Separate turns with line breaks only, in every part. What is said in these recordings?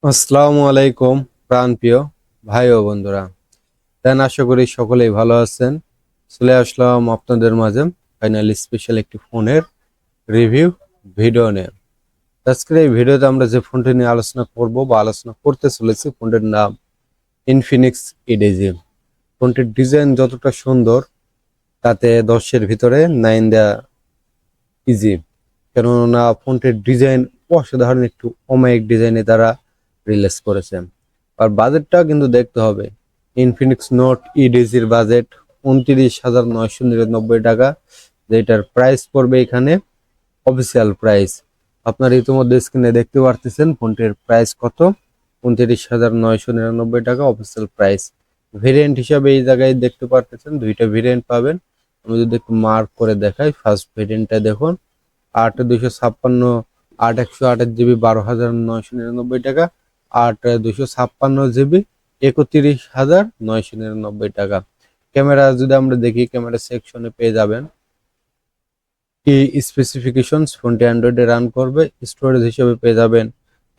আসসালামু আলাইকুম প্রাণপ্রিয় ভাই ও বন্ধুরা। আশা করি সকলেই ভালো আছেন। চলে আসলাম আপনাদের মাঝে ফাইনালি স্পেশাল একটি ফোনের রিভিউ ভিডিও নিয়ে। আজকের এই ভিডিওতে আমরা যে ফোনটি নিয়ে আলোচনা করব বা আলোচনা করতে চলেছি, ফোনটির নাম ইনফিনিক্স ইডিজি। ফোনটির ডিজাইন যতটা সুন্দর, তাতে 10-এর ভিতরে 9 দেওয়া ইজি। কেননা ফোনটির ডিজাইন অসাধারণ, একটু অমায়িক ডিজাইনে তারা রিলিজ করেছে। আর বাজেটটা কিন্তু দেখতে হবে। ইনফিনিক্স নোট ইডিজির বাজেট 29,999 টাকা, যেটার প্রাইস পড়বে এখানে অফিসিয়াল প্রাইস। আপনার ইতিমধ্যে স্ক্রিনে দেখতে পারতেছেন ফোনটির প্রাইস কত, 29,999 টাকা অফিসিয়াল প্রাইস। ভেরিয়েন্ট হিসাবে এই জায়গায় দেখতে পারতেছেন দুইটা ভেরিয়েন্ট পাবেন। আমি যদি একটু মার্ক করে দেখাই, ফার্স্ট ভেরিয়েন্টটা দেখুন 8/256, 8/128 জিবি 12,999 টাকা, 8/256 জিবি 31,999 টাকা। ক্যামেরা যদি আমরা দেখি, ক্যামেরা সেকশনে পেয়ে যাবেন কি স্পেসিফিকেশনস, ফোনটি অ্যান্ড্রয়েডে রান করবে। স্টোরেজ হিসেবে পেয়ে যাবেন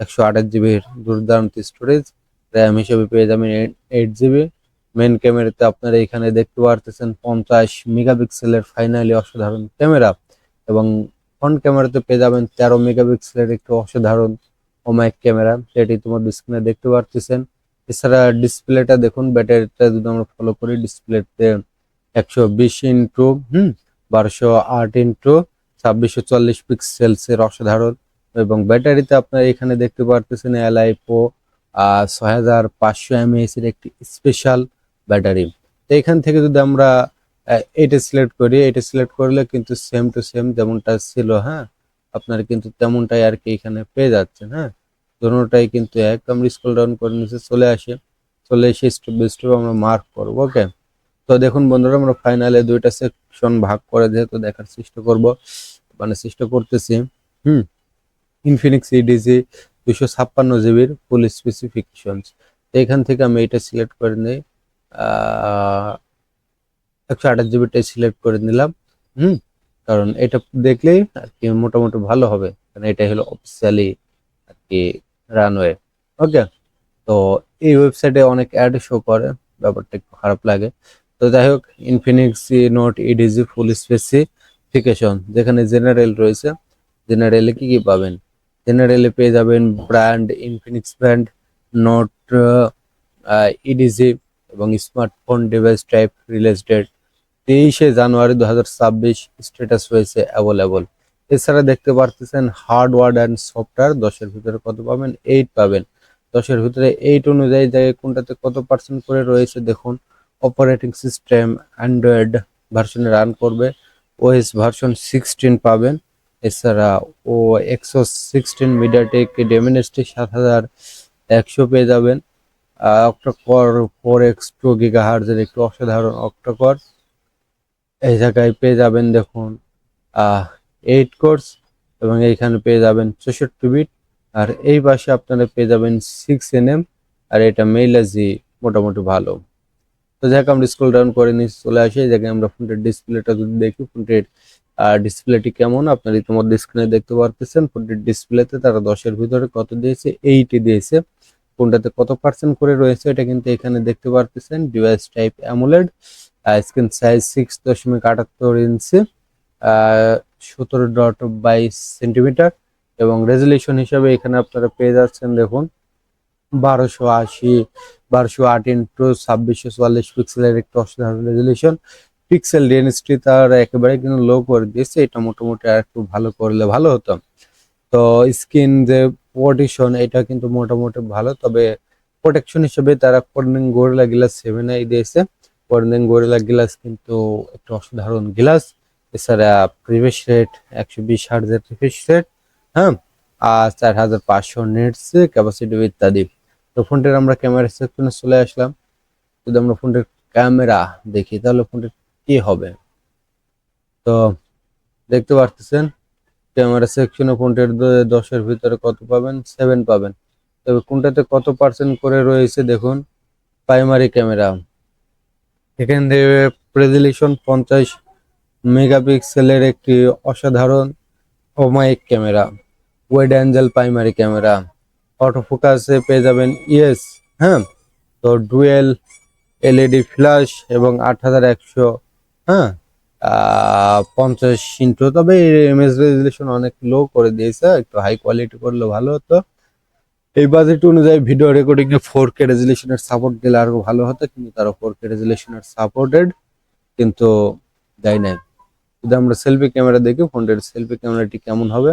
128 জিবির দুর্দান্ত স্টোরেজ। র্যাম হিসেবে পেয়ে যাবেন 8 জিবি। মেন ক্যামেরাতে আপনারা এখানে দেখতে পারতেছেন 50 মেগাপিক্সেলের ফাইনালি অসাধারণ ক্যামেরা, এবং ফ্রন্ট ক্যামেরাতে পেয়ে যাবেন 13 মেগাপিক্সেলের একটি অসাধারণ ওমাইক ক্যামেরা, যেটি তোমার স্ক্রিনে দেখতে পারতেছেন। এছাড়া ডিসপ্লেটা দেখুন, ব্যাটারিটা যদি আমরা ফলো করি, ডিসপ্লেতে 120x1208x2640 পিক্সেলসের অসাধারণ, এবং ব্যাটারিতে আপনারা এখানে দেখতে পারতেছেন এলআইপো 6500 mAh এর একটি স্পেশাল ব্যাটারি। তো এখান থেকে যদি আমরা এটা সিলেক্ট করি, এটা সিলেক্ট করলে কিন্তু সেম টু সেম যেমনটা ছিল, হ্যাঁ, আপনারা কিন্তু তেমনটাই আর কি এখানে পেয়ে যাচ্ছেন। হ্যাঁ, দুটোটাই কিন্তু এক। আমরা স্ক্রল ডাউন করে নিচে চলে এসে স্টেপ বাই স্টেপ আমরা মার্ক করবো। ওকে, তো দেখুন বন্ধুরা, আমরা ফাইনালে দুইটা সেকশন ভাগ করে যেহেতু দেখার চেষ্টা করব, মানে চেষ্টা করতেছি। হুম, ইনফিনিক্স ইডিজি 256 জিবির ফুল স্পেসিফিকেশনস। এখান থেকে আমি এটা সিলেক্ট করে নিই, 128 জিবিটাই সিলেক্ট করে নিলাম। হুম, কারণ এটা দেখলেই আর কি মোটামুটি ভালো হবে, কারণ এটা হলো অফিসিয়ালি আর কি রানওয়ে। ওকে, তো এই ওয়েবসাইটে অনেক অ্যাড শো করে, ব্যাপারটা একটু খারাপ লাগে। তো যাই হোক, Infinix note edge full specification, যেখানে জেনারেল রয়েছে, জেনারেলে কি কি পাবেন? জেনারেলে পেয়ে যাবেন brand Infinix brand, note edge, এবং smartphone device type release date 23শে জানুয়ারি 2026, স্ট্যাটাস রয়েছে অ্যাভেলেবল। এছাড়া দেখতে পারতেছেন হার্ডওয়্যার অ্যান্ড সফটওয়্যার 10-এর ভিতরে কত পাবেন, 8 পাবেন। 10-এর ভিতরে 8 অনুযায়ী জায়গায় কোনটাতে কত পার্সেন্ট করে রয়েছে দেখুন। অপারেটিং সিস্টেম অ্যান্ড্রয়েড ভার্সনে রান করবে, ওএস ভার্সন 16 পাবেন। এছাড়া ও Exo 16 মিডিয়াটেক ডেমিনিস্টি 7100 পেয়ে যাবেন। অক্টাকোর 4x2 GHz একটু অসাধারণ অক্টাকোর এই জায়গায় পেয়ে যাবেন দেখুন 8 কোর্স, এবং এইখানে পেয়ে যাবেন 64 বিট। আর এই পাশে আপনারা পেয়ে যাবেন 6 nm, আর এটা মেইলাজি মোটামুটি ভালো। তো যাই হোক, আমরা স্ক্রল ডাউন করে নিচে চলে আসি। এই জায়গায় আমরা ফোনটির ডিসপ্লেটা যদি দেখি, ফোনটির ডিসপ্লেটি কেমন আপনারা ইতিমধ্যে স্ক্রিনে দেখতে পারতেছেন। ফোনটির ডিসপ্লেতে তারা 10-এর ভিতরে কত দিয়েছে, 8 দিয়েছে। কোনটাতে কত পার্সেন্ট করে রয়েছে এটা কিন্তু এখানে দেখতে পারতেছেন। Device type AMOLED, screen size 6.78 ইঞ্চি, 17.22 সেন্টিমিটার, এবং রেজলিউশন হিসাবে এখানে আপনারা পেয়ে যাচ্ছেন দেখুন 1280 1208x2644 একটু অসাধারণ রেজলিউশন। পিক্সেল ডেনসিটি তার একেবারে কিন্তু লো করে দিয়েছে, এটা মোটামুটি আর একটু ভালো করলে ভালো হতো। তো স্ক্রিন যে প্রোটেকশন এটা কিন্তু মোটামুটি ভালো, তবে প্রোটেকশন হিসেবে তারা কর্নিং গরিলা গ্লাস 7 দিয়েছে। কর্নিং গরিলা গ্লাস কিন্তু একটা অসাধারণ গ্লাস। এছাড়া রিফ্রেশ রেট 120 হার্টজের রিফ্রেশ রেট, হ্যাঁ, আর 4500 নিটস ক্যাপাসিটি ইত্যাদি। তো ফোনটির আমরা ক্যামেরা সেকশনে চলে আসলাম। যদি আমরা ফোনটির ক্যামেরা দেখি তাহলে ফোনটির কি হবে, তো দেখতে পারতেছেন ক্যামেরা সেকশনে ফোনটির 10-এর ভিতরে কত পাবেন, 7 পাবেন। তবে কোনটাতে কত পার্সেন্ট করে রয়েছে দেখুন। প্রাইমারি ক্যামেরা, এখান থেকে রেজলিউশন 50 মেগাপিক্সেলের একটি অসাধারণ ওমাইক camera, wide angle primary camera, auto ফোকাসে পেয়ে যাবেন ইয়েস। হ্যাঁ, তো ডুয়েল এলইডি ফ্ল্যাশ এবং 8100, হ্যাঁ, 50 ইঞ্চি। তবে ইমেজ রেজুলেশন অনেক লো করে দিয়েছে, একটু হাই কোয়ালিটি করলে ভালো হতো। এই বাজেট অনুযায়ী ভিডিও রেকর্ডিং এ 4K রেজুলেশনের সাপোর্ট দিলে আরো ভালো হতো, কিন্তু তারা 4K রেজুলেশনের সাপোর্টেড কিন্তু দেয় নাই। যদি আমরা সেলফি ক্যামেরা দেখি ফোনটির সেলফি ক্যামেরাটি কেমন হবে,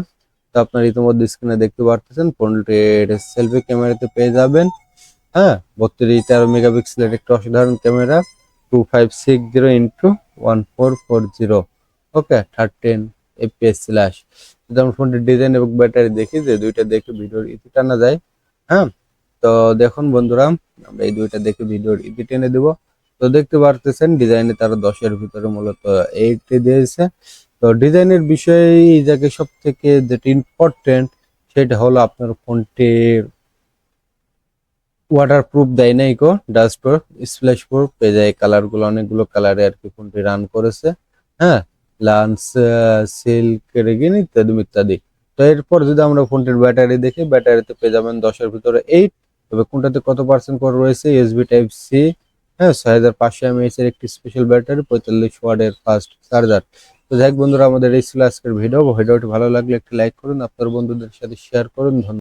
তো আপনার ইতিমধ্যে স্ক্রিনে দেখতে পারতেছেন ফোনটির সেলফি ক্যামেরাতে পেয়ে যাবেন, হ্যাঁ, 32 13 মেগাপিক্সেলের একটা অসাধারণ ক্যামেরা, 2560 × 1440, ওকে, 13 FPS ফ্ল্যাশ। যদি আমরা ফোনটির ডিজাইন এবং ব্যাটারি দেখি, যে দুইটা দেখে ভিডিওর ইতি টানা যায়। হ্যাঁ, তো দেখুন বন্ধুরা, আমরা এই দুইটা দেখে ভিডিওর ইতি টেনে দেবো। তো দেখতে পারতেছেন ডিজাইনে তারা 10-এর ভিতরে মূলত 8 দিয়েছে। তো ডিজাইনের বিষয়ে এই জায়গায় সব থেকে যেটা ইম্পর্টেন্ট সেটা হলো আপনার ফোনটির ওয়াটার প্রুফ দেয় নাই কো, ডাস্ট প্রুফ, স্প্ল্যাশ প্রুফ পেয়ে যায়। কালার গুলো অনেকগুলো কালারে আর কি ফোনটি রান করেছে, হ্যাঁ, লান্স, সিল্ক, রেগিন ইত্যাদি ইত্যাদি। তো এরপর যদি আমরা ফোনটির ব্যাটারি দেখি, ব্যাটারিতে পেয়ে যাবেন 10-এর ভিতরে 8। তবে কোনটাতে কত পার্সেন্ট করে রয়েছে, ইউএসবি টাইপ সি, হ্যাঁ, 6500 mAh এর একটি স্পেশাল ব্যাটারি, 45 ওয়াটের ফাস্ট চার্জার। তো যাই হোক বন্ধুরা, আমাদের এই ছিল আজকের ভিডিওটি ভালো লাগলে একটি লাইক করুন, আপনার বন্ধুদের সাথে শেয়ার করুন। ধন্যবাদ।